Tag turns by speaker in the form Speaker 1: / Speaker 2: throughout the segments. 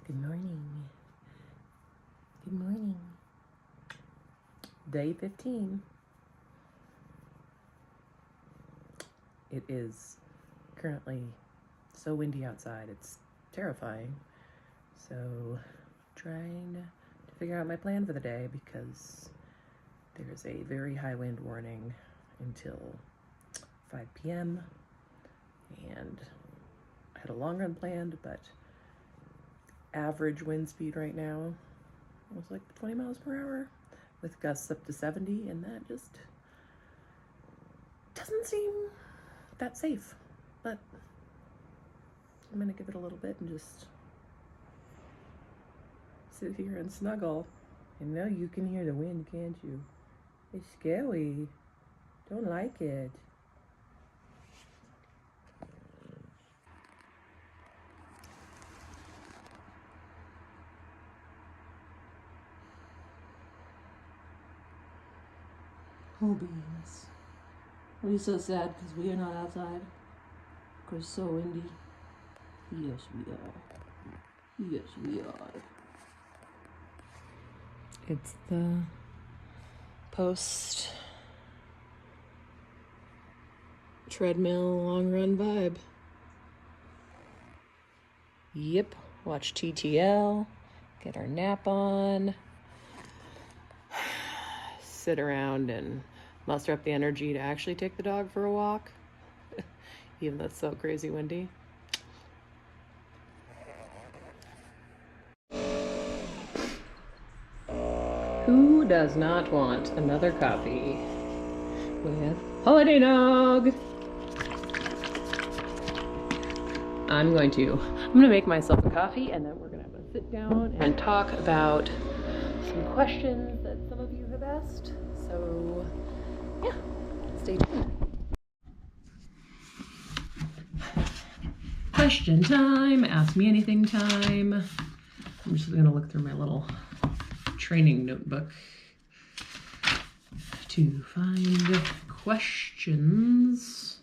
Speaker 1: Good morning. Good morning. Day 15. It is currently so windy outside, it's terrifying. So, trying to figure out my plan for the day because there's a very high wind warning until 5 p.m. and I had a long run planned, but average wind speed right now was like 20 miles per hour with gusts up to 70, and that just doesn't seem that safe. But I'm gonna give it a little bit and just sit here and snuggle. And now you can hear the wind, can't you? It's scary. Don't like it.
Speaker 2: Oh beans. Are you so sad because we are not outside? Because it's so windy. Yes, we are. Yes, we are.
Speaker 1: It's the post treadmill long run vibe. Yep, watch TTL, get our nap on, sit around and muster up the energy to actually take the dog for a walk, even though it's so crazy windy. Who does not want another coffee with Holiday Dog? I'm gonna make myself a coffee, and then we're gonna have a sit down and talk about some questions that some of you have asked. So yeah, stay tuned. Question time, ask me anything time. I'm just gonna look through my little training notebook to find questions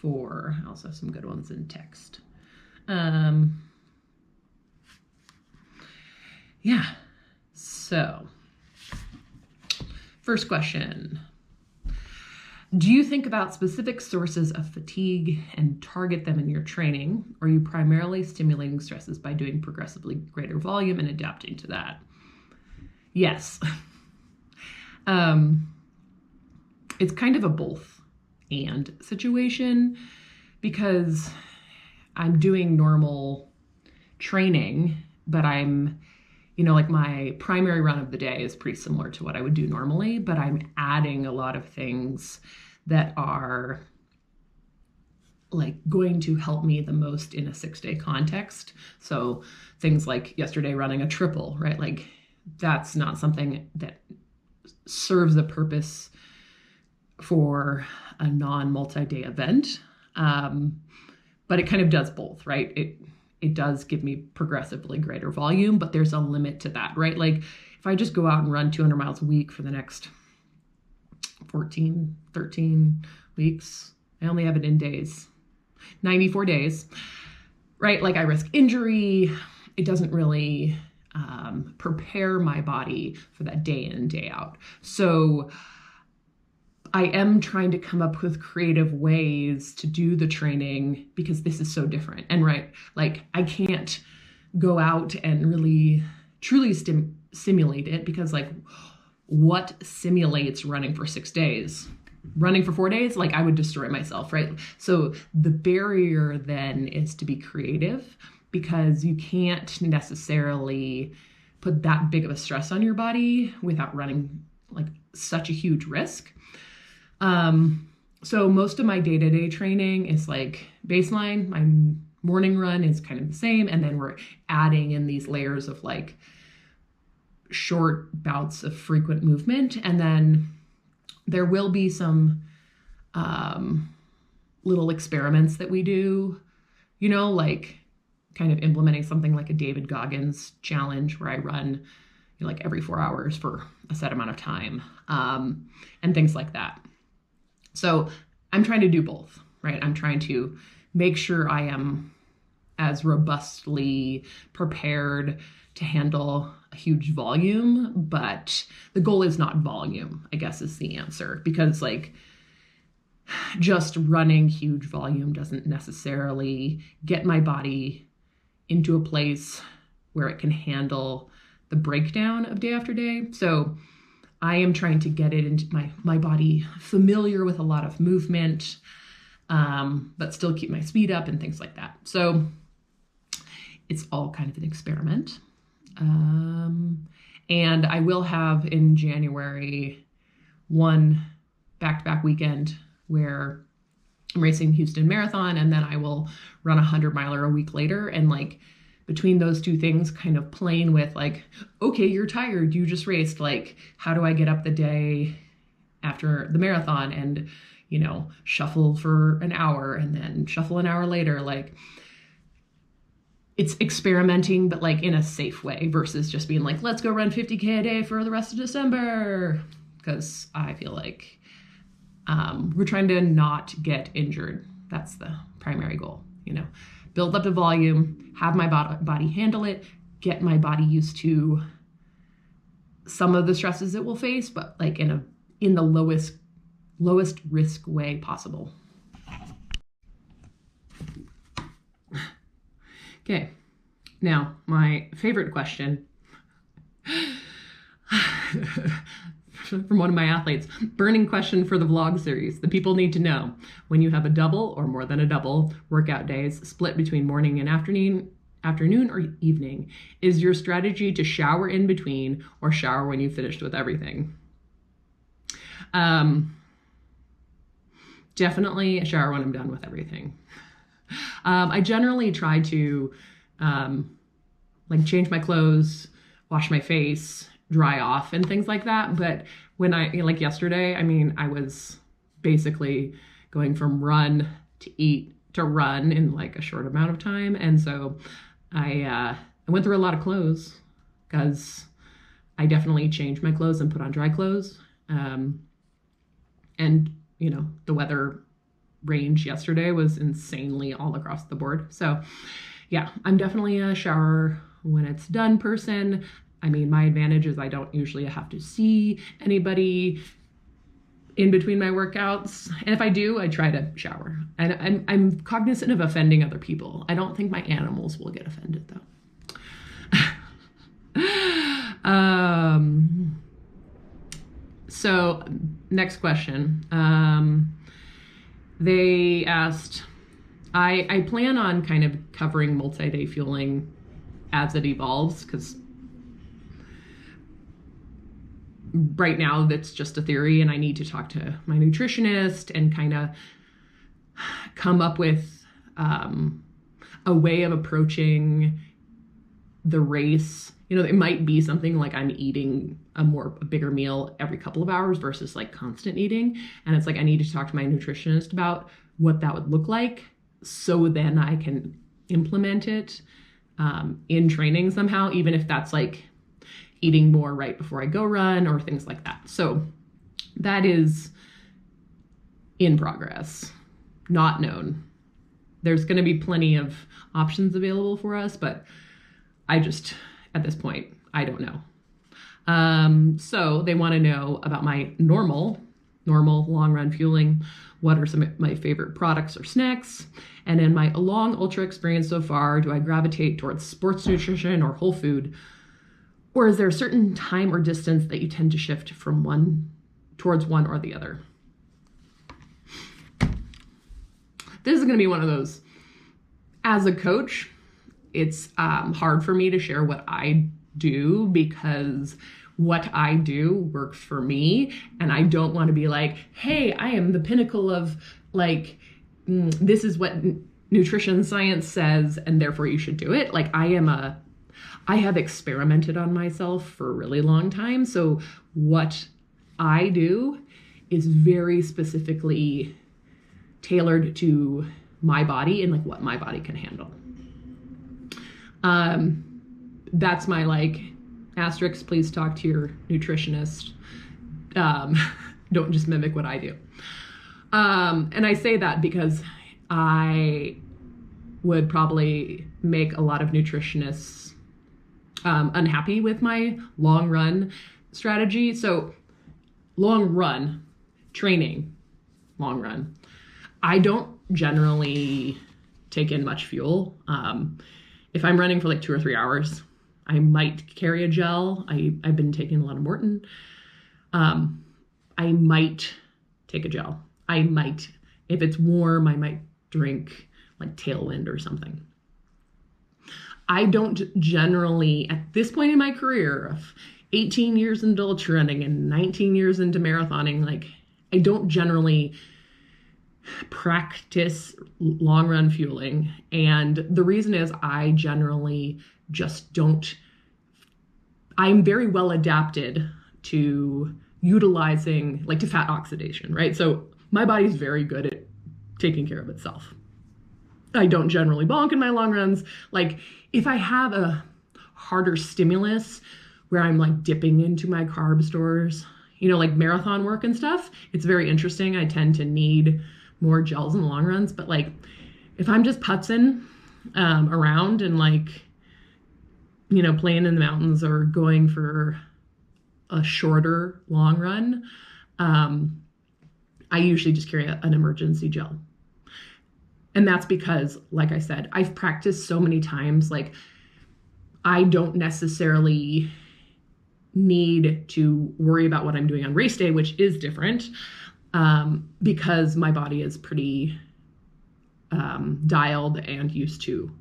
Speaker 1: for, I also have some good ones in text. Yeah, so first question. Do you think about specific sources of fatigue and target them in your training, or are you primarily stimulating stresses by doing progressively greater volume and adapting to that? Yes. It's kind of a both and situation because I'm doing normal training, but I'm, like my primary run of the day is pretty similar to what I would do normally, but I'm adding a lot of things that are like going to help me the most in a 6-day context. So things like yesterday running a triple, right? Like that's not something that serves a purpose for a non-multi-day event. But it kind of does both, right? It does give me progressively greater volume, but there's a limit to that, right? Like if I just go out and run 200 miles a week for the next 14, 13 weeks, I only have it in days, 94 days, right? Like I risk injury. It doesn't really prepare my body for that day in and day out. So I am trying to come up with creative ways to do the training because this is so different. And right, like I can't go out and really truly simulate it because like what simulates running for 6 days? Running for 4 days? Like I would destroy myself, right? So the barrier then is to be creative because you can't necessarily put that big of a stress on your body without running like such a huge risk. So most of my day-to-day training is like baseline. My morning run is kind of the same. And then we're adding in these layers of like short bouts of frequent movement. And then there will be some, little experiments that we do, like kind of implementing something like a David Goggins challenge where I run like every 4 hours for a set amount of time, and things like that. So I'm trying to do both, right? I'm trying to make sure I am as robustly prepared to handle a huge volume, but the goal is not volume, I guess is the answer, because like just running huge volume doesn't necessarily get my body into a place where it can handle the breakdown of day after day. So I am trying to get it into my body familiar with a lot of movement, but still keep my speed up and things like that. So it's all kind of an experiment. And I will have in January one back-to-back weekend where I'm racing Houston Marathon, and then I will run a 100-miler a week later. And like between those two things, kind of playing with like, okay, you're tired, you just raced. Like, how do I get up the day after the marathon and, you know, shuffle for an hour and then shuffle an hour later? Like, it's experimenting, but like in a safe way versus just being like, let's go run 50K a day for the rest of December. Because I feel like we're trying to not get injured. That's the primary goal, you know, build up the volume, have my body handle it, get my body used to some of the stresses it will face, but like in the lowest risk way possible. Okay, now my favorite question from one of my athletes, burning question for the vlog series. The people need to know, when you have a double or more than a double workout days split between morning and afternoon or evening, is your strategy to shower in between or shower when you've finished with everything? Definitely a shower when I'm done with everything. I generally try to like change my clothes, wash my face, dry off and things like that. But when like yesterday, I mean, I was basically going from run to eat to run in like a short amount of time. And so I went through a lot of clothes because I definitely changed my clothes and put on dry clothes. And, you know, the weather range yesterday was insanely all across the board. So yeah, I'm definitely a shower when it's done person. I mean, my advantage is I don't usually have to see anybody in between my workouts. And if I do, I try to shower. And I'm cognizant of offending other people. I don't think my animals will get offended though. So next question. They asked, I plan on kind of covering multi-day fueling as it evolves, because right now that's just a theory and I need to talk to my nutritionist and kind of come up with a way of approaching the race. You know, it might be something like I'm eating a bigger meal every couple of hours versus like constant eating. And it's like, I need to talk to my nutritionist about what that would look like, so then I can implement it in training somehow, even if that's like eating more right before I go run or things like that. So that is in progress, not known. There's going to be plenty of options available for us, but I just, at this point, I don't know. So they want to know about my normal long run fueling. What are some of my favorite products or snacks? And in my long ultra experience so far, do I gravitate towards sports nutrition or whole food? Or is there a certain time or distance that you tend to shift from towards one or the other? This is going to be one of those. As a coach, it's hard for me to share what I do, because what I do works for me. And I don't want to be like, hey, I am the pinnacle of like, this is what nutrition science says, and therefore you should do it. Like I have experimented on myself for a really long time. So what I do is very specifically tailored to my body and like what my body can handle. That's my like asterisk, please talk to your nutritionist. Don't just mimic what I do. And I say that because I would probably make a lot of nutritionists unhappy with my long run strategy. So long run training, long run, I don't generally take in much fuel. If I'm running for like 2 or 3 hours, I might carry a gel. I've been taking a lot of Morton. I might take a gel. I might, if it's warm, I might drink like Tailwind or something. I don't generally, at this point in my career of 18 years into ultra running and 19 years into marathoning, like I don't generally practice long run fueling. And the reason is I generally just don't, I'm very well adapted to utilizing, like to fat oxidation, right? So my body's very good at taking care of itself. I don't generally bonk in my long runs. Like if I have a harder stimulus where I'm like dipping into my carb stores, you know, like marathon work and stuff, it's very interesting. I tend to need more gels in the long runs, but like if I'm just putzing around and like, you know, playing in the mountains or going for a shorter long run, I usually just carry an emergency gel. And that's because, like I said, I've practiced so many times, like I don't necessarily need to worry about what I'm doing on race day, which is different, because my body is pretty dialed and used to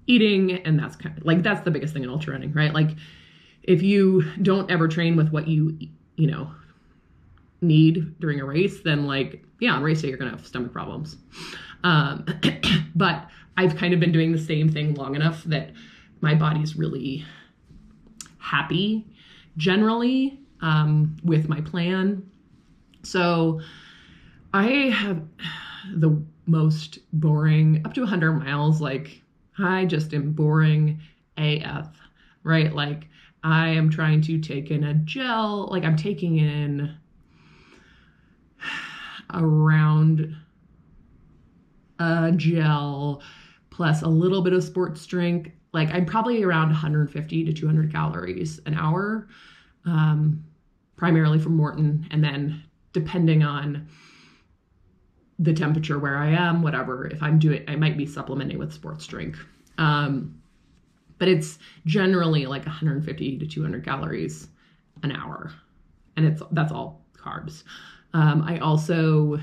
Speaker 1: eating. And that's kind of like, that's the biggest thing in ultra running, right? Like if you don't ever train with what you know, need during a race, then like, yeah, on race day, you're going to have stomach problems. But I've kind of been doing the same thing long enough that my body's really happy generally, with my plan. So I have the most boring up to 100 miles. Like I just am boring AF, right? Like I am trying to take in a gel, like I'm taking in around a gel plus a little bit of sports drink. Like I'm probably around 150 to 200 calories an hour, primarily from Morton. And then depending on the temperature where I am, whatever, if I'm doing, I might be supplementing with sports drink. But it's generally like 150 to 200 calories an hour. And that's all carbs. I also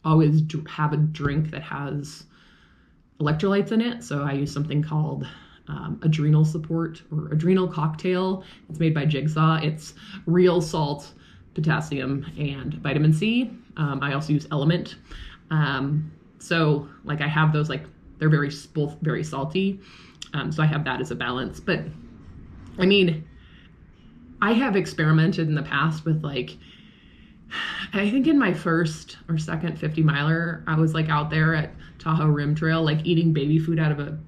Speaker 1: always have a drink that has electrolytes in it. So I use something called adrenal support or adrenal cocktail. It's made by Jigsaw. It's real salt, potassium, and vitamin C. I also use Element. So like I have those, like they're both very salty. So I have that as a balance. But I mean, I have experimented in the past with like, I think in my first or second 50 miler, I was like out there at Tahoe Rim Trail, like eating baby food out of a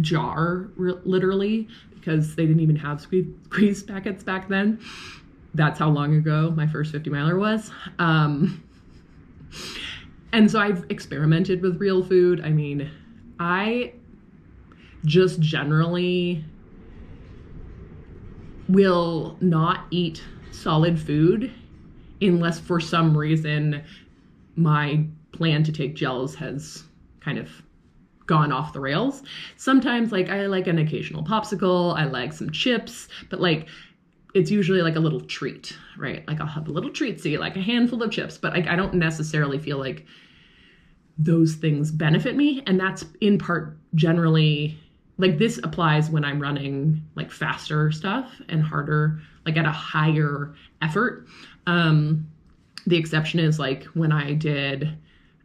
Speaker 1: jar, literally, because they didn't even have squeeze packets back then. That's how long ago my first 50 miler was. And so I've experimented with real food. I mean, I just generally will not eat solid food unless for some reason my plan to take gels has kind of gone off the rails. Sometimes like I like an occasional popsicle, I like some chips, but like it's usually like a little treat, right? Like I'll have a little treatsy, like a handful of chips, but like I don't necessarily feel like those things benefit me. And that's in part generally, like this applies when I'm running like faster stuff and harder, like at a higher effort. The exception is like when I did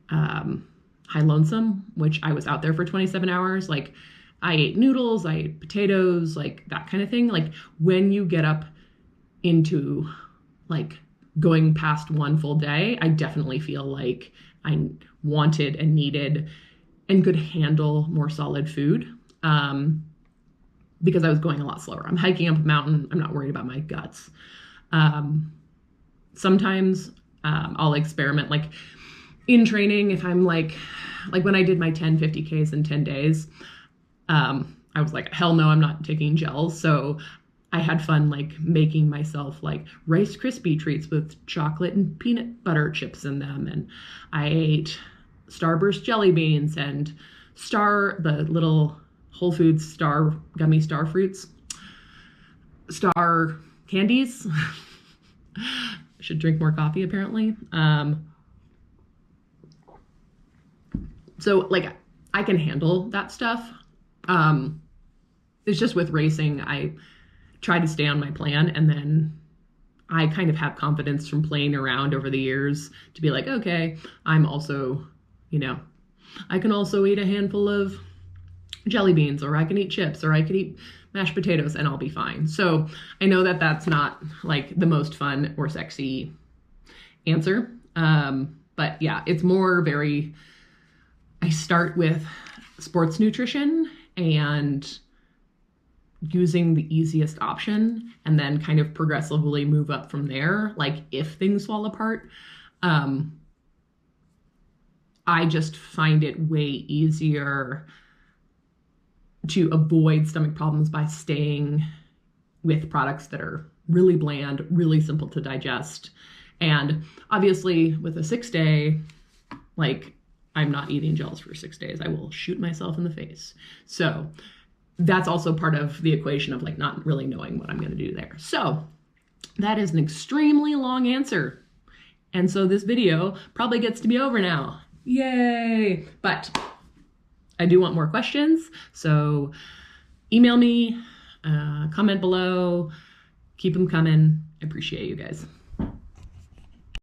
Speaker 1: High Lonesome, which I was out there for 27 hours, like I ate noodles, I ate potatoes, like that kind of thing. Like when you get up into like going past one full day, I definitely feel like I wanted and needed and could handle more solid food, because I was going a lot slower. I'm hiking up a mountain. I'm not worried about my guts. Sometimes I'll experiment. Like in training, if I'm like when I did my 10 50Ks in 10 days, I was like, hell no, I'm not taking gels. So I had fun like making myself like Rice Krispie treats with chocolate and peanut butter chips in them. And I ate Starburst jelly beans and the little Whole Foods gummy star fruits, star candies. I should drink more coffee apparently. So like I can handle that stuff. It's just with racing, I try to stay on my plan, and then I kind of have confidence from playing around over the years to be like, okay, I'm also, I can also eat a handful of jelly beans, or I can eat chips, or I can eat mashed potatoes, and I'll be fine. So I know that that's not like the most fun or sexy answer. But yeah, it's more I start with sports nutrition and using the easiest option, and then kind of progressively move up from there. Like if things fall apart, I just find it way easier to avoid stomach problems by staying with products that are really bland, really simple to digest. And obviously with a 6-day, like I'm not eating gels for 6 days. I will shoot myself in the face. So that's also part of the equation of like not really knowing what I'm going to do there. So that is an extremely long answer. And so this video probably gets to be over now. Yay! But I do want more questions. So email me, comment below, keep them coming. I appreciate you guys.